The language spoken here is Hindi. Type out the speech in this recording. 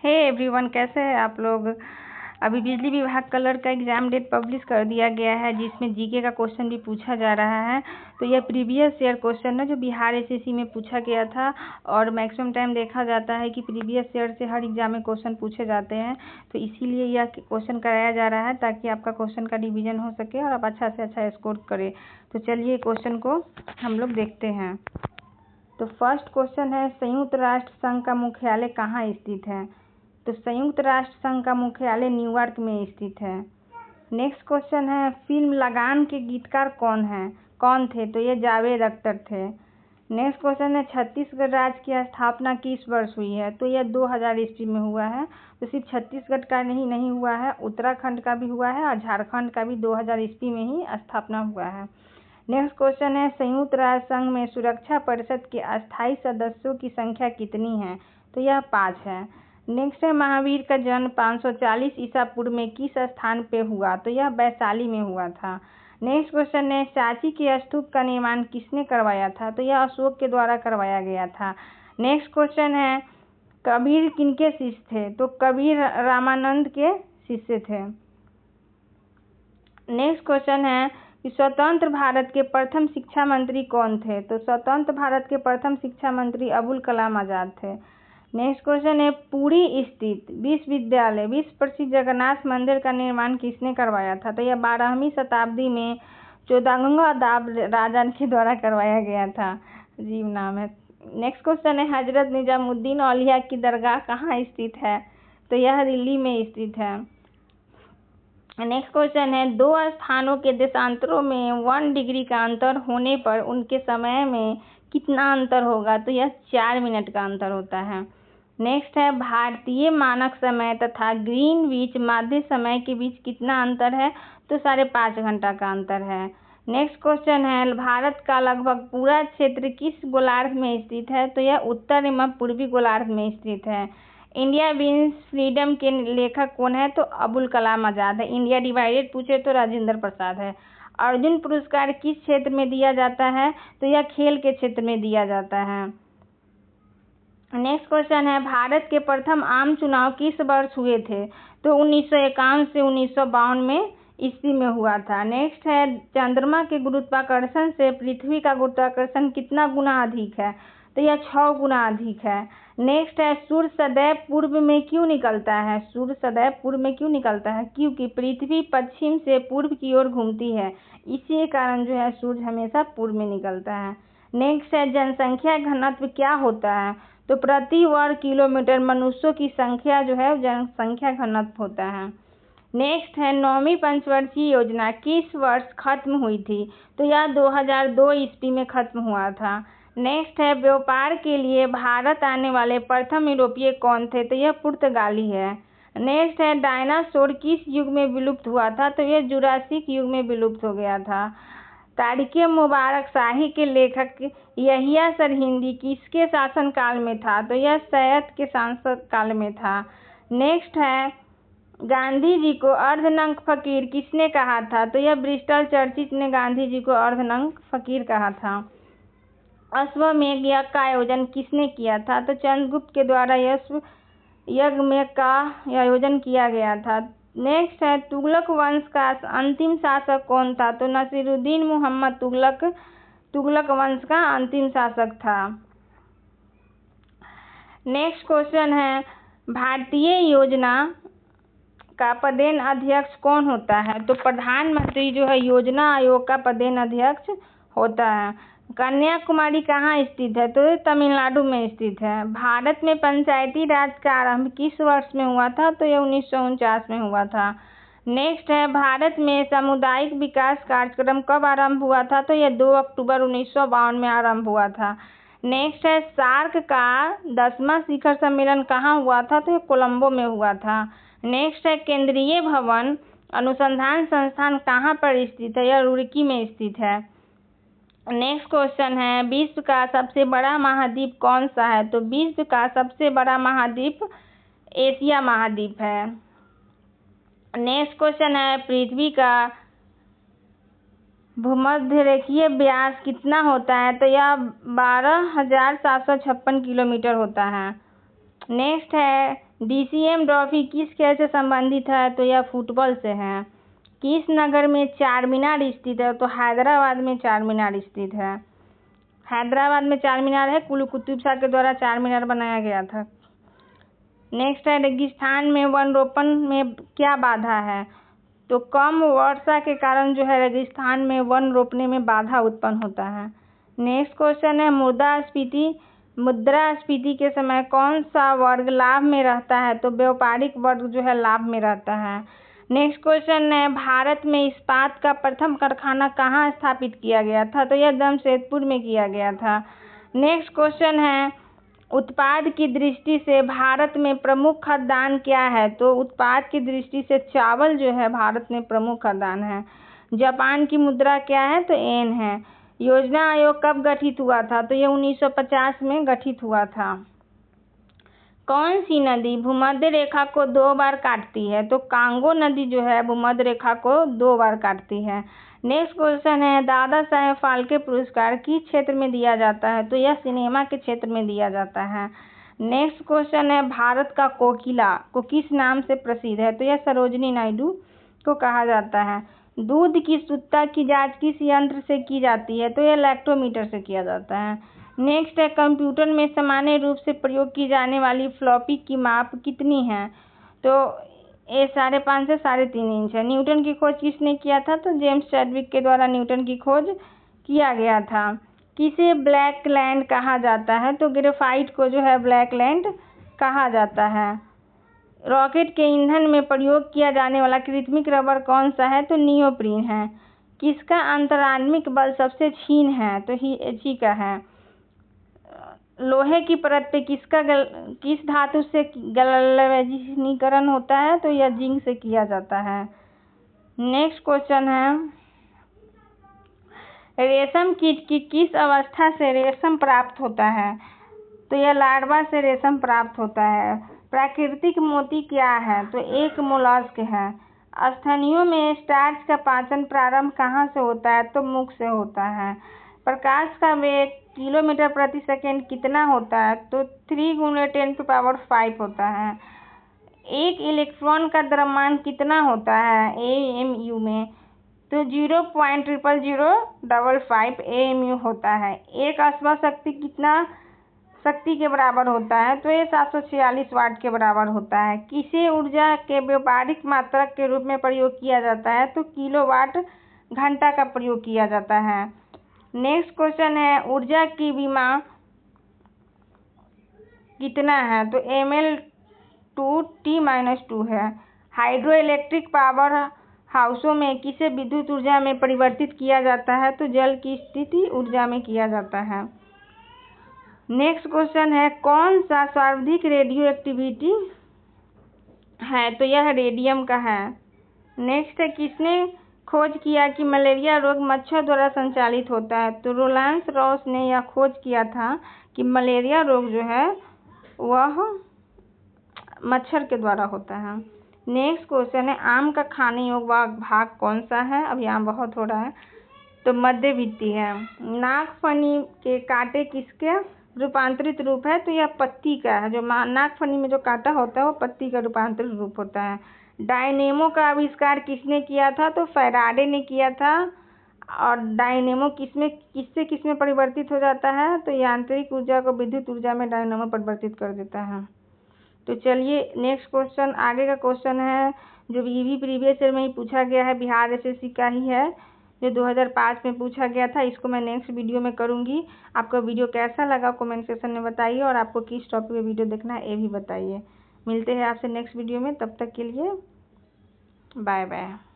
हे एवरीवन, कैसे हैं आप लोग। अभी बिजली विभाग कलर का एग्ज़ाम डेट पब्लिश कर दिया गया है, जिसमें जीके का क्वेश्चन भी पूछा जा रहा है। तो यह प्रीवियस ईयर क्वेश्चन है जो बिहार एसएससी में पूछा गया था, और मैक्सिमम टाइम देखा जाता है कि प्रीवियस ईयर से हर एग्जाम में क्वेश्चन पूछे जाते हैं। तो इसीलिए यह क्वेश्चन कराया जा रहा है ताकि आपका क्वेश्चन का रिविजन हो सके और आप अच्छा से अच्छा स्कोर करें। तो चलिए क्वेश्चन को हम लोग देखते हैं। तो फर्स्ट क्वेश्चन है, संयुक्त राष्ट्र संघ का मुख्यालय कहाँ स्थित है। तो संयुक्त राष्ट्र संघ का मुख्यालय न्यूयॉर्क में स्थित है। नेक्स्ट क्वेश्चन है, फिल्म लगान के गीतकार कौन थे। तो ये जावेद अख्तर थे। नेक्स्ट क्वेश्चन है, छत्तीसगढ़ राज्य की स्थापना किस वर्ष हुई है। तो यह 2000 ईस्वी में हुआ है। तो सिर्फ छत्तीसगढ़ का नहीं हुआ है, उत्तराखंड का भी हुआ है और झारखंड का भी 2000 ईस्वी में ही स्थापना हुआ है। नेक्स्ट क्वेश्चन है, संयुक्त राष्ट्र संघ में सुरक्षा परिषद के अस्थायी सदस्यों की संख्या कितनी है। तो यह 5 है। नेक्स्ट है, महावीर का जन्म 540 ईसा पूर्व में किस स्थान पे हुआ। तो यह वैशाली में हुआ था। नेक्स्ट क्वेश्चन है, सांची के स्तूप का निर्माण किसने करवाया था। तो यह अशोक के द्वारा करवाया गया था। नेक्स्ट क्वेश्चन है, कबीर किनके शिष्य थे। तो कबीर रामानंद के शिष्य थे। नेक्स्ट क्वेश्चन है कि स्वतंत्र भारत के प्रथम शिक्षा मंत्री कौन थे। तो स्वतंत्र भारत के प्रथम शिक्षा मंत्री अबुल कलाम आजाद थे। नेक्स्ट क्वेश्चन है, पुरी स्थित विश्वविद्यालय विश्व प्रसिद्ध जगन्नाथ मंदिर का निर्माण किसने करवाया था। तो यह 12वीं शताब्दी में चौदंगादाब राजा के द्वारा करवाया गया था। अजीब नाम है। नेक्स्ट क्वेश्चन है, हजरत निजामुद्दीन औलिया की दरगाह कहाँ स्थित है। तो यह दिल्ली में स्थित है। नेक्स्ट क्वेश्चन है, दो स्थानों के देशांतरों में 1 डिग्री का अंतर होने पर उनके समय में कितना अंतर होगा। तो यह 4 मिनट का अंतर होता है। नेक्स्ट है, भारतीय मानक समय तथा ग्रीनविच माध्य समय के बीच कितना अंतर है। तो 5.5 घंटा का अंतर है। नेक्स्ट क्वेश्चन है, भारत का लगभग पूरा क्षेत्र किस गोलार्ध में स्थित है। तो यह उत्तर एवं पूर्वी गोलार्ध में स्थित है। इंडिया विंस फ्रीडम के लेखक कौन है। तो अबुल कलाम आजाद है। इंडिया डिवाइडेड पूछे तो राजेंद्र प्रसाद है। अर्जुन पुरस्कार किस क्षेत्र में दिया जाता है। तो यह खेल के क्षेत्र में दिया जाता है। नेक्स्ट क्वेश्चन है, भारत के प्रथम आम चुनाव किस वर्ष हुए थे। तो 1951 से 1952 में ईस्वी में हुआ था। नेक्स्ट है, चंद्रमा के गुरुत्वाकर्षण से पृथ्वी का गुरुत्वाकर्षण कितना गुना अधिक है। तो यह 6 गुना अधिक है। नेक्स्ट है, सूर्य सदैव पूर्व में क्यों निकलता है। सूर्य सदैव पूर्व में क्यों निकलता है, क्योंकि पृथ्वी पश्चिम से पूर्व की ओर घूमती है। इसी कारण जो है सूर्य हमेशा पूर्व में निकलता है। नेक्स्ट है, जनसंख्या घनत्व क्या होता है। तो प्रति वर्ग किलोमीटर मनुष्यों की संख्या जो है जनसंख्या घनत्व होता है। नेक्स्ट है, 9वीं पंचवर्षीय योजना किस वर्ष खत्म हुई थी। तो यह 2002 ईस्वी में खत्म हुआ था। नेक्स्ट है, व्यापार के लिए भारत आने वाले प्रथम यूरोपीय कौन थे। तो यह पुर्तगाली है। नेक्स्ट है, डायनासोर किस युग में विलुप्त हुआ था। तो यह जुरासिक युग में विलुप्त हो गया था। तारिक मुबारक शाही के लेखक यहिया सरहिंदी किसके शासनकाल में था। तो यह सैयद के शासनकाल में था। नेक्स्ट है, गांधी जी को अर्धनंग फकीर किसने कहा था। तो यह ब्रिस्टल चर्चिल ने गांधी जी को अर्धनंग फकीर कहा था। अश्वमेध यज्ञ का आयोजन किसने किया था। तो चंद्रगुप्त के द्वारा यज्ञ का आयोजन किया गया था। नेक्स्ट है, तुगलक वंश का अंतिम शासक कौन था। तो नसीरुद्दीन मोहम्मद तुगलक वंश का अंतिम शासक था। नेक्स्ट क्वेश्चन है, भारतीय योजना का पदेन अध्यक्ष कौन होता है। तो प्रधानमंत्री जो है योजना आयोग का पदेन अध्यक्ष होता है। कन्याकुमारी कहाँ स्थित है। तो तमिलनाडु में स्थित है। भारत में पंचायती राज का आरंभ किस वर्ष में हुआ था। तो यह 1949 में हुआ था। नेक्स्ट है, भारत में सामुदायिक विकास कार्यक्रम कब आरंभ हुआ था। तो यह 2 अक्टूबर 1952 में आरंभ हुआ था। नेक्स्ट है, सार्क का 10वां शिखर सम्मेलन कहाँ हुआ था। तो यह कोलंबो में हुआ था। नेक्स्ट है, केंद्रीय भवन अनुसंधान संस्थान कहाँ पर स्थित है। यह रुड़की में स्थित है। नेक्स्ट क्वेश्चन है, विश्व का सबसे बड़ा महाद्वीप कौन सा है। तो विश्व का सबसे बड़ा महाद्वीप एशिया महाद्वीप है। नेक्स्ट क्वेश्चन है, पृथ्वी का भूमध्यरेखीय व्यास कितना होता है। तो यह 12,756 किलोमीटर होता है। नेक्स्ट है, DCM ट्रॉफी किस खेल से संबंधित है? तो यह फुटबॉल से है। किस नगर में चार मीनार स्थित है? तो हैदराबाद में चार मीनार स्थित है। हैदराबाद में चार मीनार है, कुली कुतुब शाह के द्वारा चार मीनार बनाया गया था। नेक्स्ट है, रेगिस्तान में वन रोपण में क्या बाधा है? तो कम वर्षा के कारण जो है रेगिस्तान में वन रोपने में बाधा उत्पन्न होता है। नेक्स्ट क्वेश्चन है, मुद्रास्फीति के समय कौन सा वर्ग लाभ में रहता है? तो व्यापारिक वर्ग जो है लाभ में रहता है। नेक्स्ट क्वेश्चन है, भारत में इस्पात का प्रथम कारखाना कहाँ स्थापित किया गया था? तो यह जमशेदपुर में किया गया था। नेक्स्ट क्वेश्चन है, उत्पाद की दृष्टि से भारत में प्रमुख खाद्यान्न क्या है? तो उत्पाद की दृष्टि से चावल जो है भारत में प्रमुख खाद्यान्न है। जापान की मुद्रा क्या है? तो येन है। योजना आयोग कब गठित हुआ था? तो यह 1950 में गठित हुआ था। कौन सी नदी भूमध्य रेखा को 2 बार काटती है? तो कांगो नदी जो है भूमध्य रेखा को 2 बार काटती है। नेक्स्ट क्वेश्चन है, दादा साहेब फाल्के पुरस्कार किस क्षेत्र में दिया जाता है? तो यह सिनेमा के क्षेत्र में दिया जाता है। नेक्स्ट क्वेश्चन है, भारत का कोकिला को किस नाम से प्रसिद्ध है? तो यह सरोजिनी नायडू को कहा जाता है। दूध की शुद्धता की जांच किस यंत्र से की जाती है? तो यह लैक्टोमीटर से किया जाता है। नेक्स्ट है, कंप्यूटर में सामान्य रूप से प्रयोग की जाने वाली फ्लॉपी की माप कितनी है? तो ये 5.5 से 3.5 इंच है। न्यूटन की खोज किसने किया था? तो जेम्स चैडविक के द्वारा न्यूटन की खोज किया गया था। किसे ब्लैक लैंड कहा जाता है? तो ग्रेफाइट को जो है ब्लैक लैंड कहा जाता है। रॉकेट के ईंधन में प्रयोग किया जाने वाला कृत्रिम रबर कौन सा है? तो नियोप्रीन है। किसका अंतराण्विक बल सबसे क्षीण है? तो He का है। लोहे की परत पे किस धातु से गैल्वेनीकरण होता है? तो यह जिंक से किया जाता है। नेक्स्ट क्वेश्चन है, रेशम कीट की किस अवस्था से रेशम प्राप्त होता है? तो यह लार्वा से रेशम प्राप्त होता है। प्राकृतिक मोती क्या है? तो एक मोलस्क है। स्तनियों में स्टार्च का पाचन प्रारंभ कहाँ से होता है? तो मुख से होता है। प्रकाश का वेग किलोमीटर प्रति सेकंड कितना होता है? तो 3 × 10⁵ होता है। एक इलेक्ट्रॉन का द्रव्यमान कितना होता है AMU में? तो 0.00055 AMU होता है। एक अश्व शक्ति कितना शक्ति के बराबर होता है? तो ये 746 वाट के बराबर होता है। किसे ऊर्जा के व्यापारिक मात्रक के रूप में प्रयोग किया जाता है? तो किलोवाट घंटा का प्रयोग किया जाता है। नेक्स्ट क्वेश्चन है, ऊर्जा की विमा कितना है? तो mL/T-2 है। हाइड्रो इलेक्ट्रिक पावर हाउसों में किसे विद्युत ऊर्जा में परिवर्तित किया जाता है? तो जल की स्थिति ऊर्जा में किया जाता है। नेक्स्ट क्वेश्चन है, कौन सा सर्वाधिक रेडियो एक्टिविटी है? तो यह रेडियम का है। नेक्स्ट है, किसने खोज किया कि मलेरिया रोग मच्छर द्वारा संचालित होता है? तो रोलांस रॉस ने यह खोज किया था कि मलेरिया रोग जो है वह मच्छर के द्वारा होता है। नेक्स्ट क्वेश्चन है, आम का खाने योग्य भाग कौन सा है? अभी आम बहुत हो रहा है। तो मध्यवित्ती है। नागफनी के कांटे किसके रूपांतरित रूप है? तो यह पत्ती का है। जो नागफनी में जो कांटा होता है वो पत्ती का रूपांतरित रूप होता है। डायनेमो का आविष्कार किसने किया था? तो फैराडे ने किया था। और डायनेमो किससे परिवर्तित हो जाता है? तो यांत्रिक ऊर्जा को विद्युत ऊर्जा में डायनेमो परिवर्तित कर देता है। तो चलिए नेक्स्ट क्वेश्चन, आगे का क्वेश्चन है जो ईवी प्रीवियस ईयर में ही पूछा गया है, बिहार SSC का ही है, जो 2005 में पूछा गया था। इसको मैं नेक्स्ट वीडियो में करूँगी। आपका वीडियो कैसा लगा कमेंट सेक्शन में बताइए, और आपको किस टॉपिक पे वीडियो देखना है ये भी बताइए। मिलते हैं आपसे नेक्स्ट वीडियो में, तब तक के लिए बाय बाय।